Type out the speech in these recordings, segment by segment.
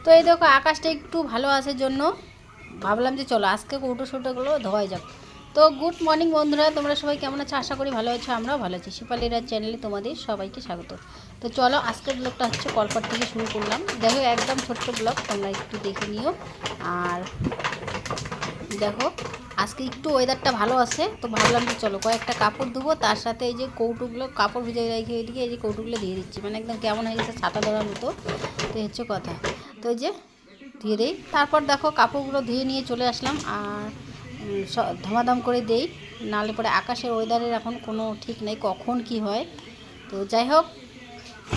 তো এই দেখো আকাশটা একটু ভালো আছে জন্য ভাবলাম যে চলো আজকে কৌটো সৌটোগুলো ধোয়া যাক। তো গুড মর্নিং বন্ধুরা, তোমরা সবাই কেমন আছো? আশা করি ভালো আছো, আমরাও ভালো আছি। শিপালিরা চ্যানেলে তোমাদের সবাইকে স্বাগত। তো চলো আজকের ব্লগটা হচ্ছে কলপাট থেকে শুরু করলাম। দেখো একদম ছোট্ট ব্লগ, তোমরা একটু দেখে নিও। আর দেখো আজকে একটু ওয়েদারটা ভালো আছে, তো ভাবলাম যে চলো কয়েকটা কাপড় ধুবো, তার সাথে এই যে কৌটোগুলো কাপড় ভিজে রেখে এদিকে এই যে কৌটোগুলো দিয়ে দিচ্ছি, মানে একদম কেমন হয়ে গেছে ছাতা ধরার মতো। তো হচ্ছে কথা, তো এই যে ধুয়ে দেই। তারপর দেখো কাপড়গুলো ধুয়ে নিয়ে চলে আসলাম। আর ধমাধম করে দেই, নাহলে পরে আকাশের ওয়েদারের এখন কোনো ঠিক নেই, কখন কি হয়। তো যাই হোক,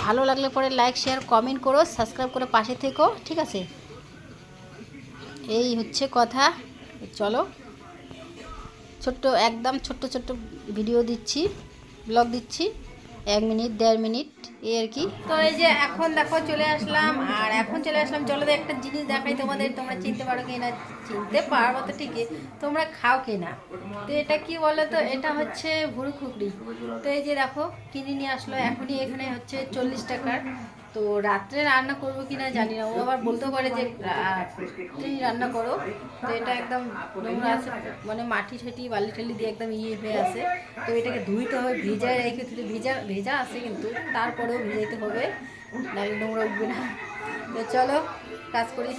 ভালো লাগলে পরে লাইক শেয়ার কমেন্ট করো, সাবস্ক্রাইব করে পাশে থেকো, ঠিক আছে? এই হচ্ছে কথা। চলো ছোট্ট একদম ছোট্ট ছোট্ট ভিডিও দিচ্ছি, ব্লগ দিচ্ছি, 1 মিনিট 1.5 মিনিট এই আর কি। তো এই যে এখন দেখো চলে আসলাম, আর এখন চলে আসলাম চলো একটা জিনিস দেখাই তোমাদের, তোমরা চিনতে পারো কি না। চিনতে পারবো তো ঠিকই, তোমরা খাও কি না। তো এটা কি বলো তো, এটা হচ্ছে ভুরু খুকড়ি। তো এই যে দেখো কিনে নিয়ে আসলো, এখনই এখানে হচ্ছে 40 টাকার। তো রাত্রে রান্না করবো কিনা জানি না, ও আবার বলতেও পারে যে রাত্রেই রান্না করো। তো এটা একদম নোংরা আছে, মানে মাটি ঠাটি বালি টালি দিয়ে একদম ইয়ে হয়ে আছে। তো এটাকে ধুইতে হবে, ভিজায় রেখে ভেজা ভেজা আছে কিন্তু তারপরেও ভিজাইতে হবে, নাহলে নোংরা উঠবে না। তো চলো কাজ করি।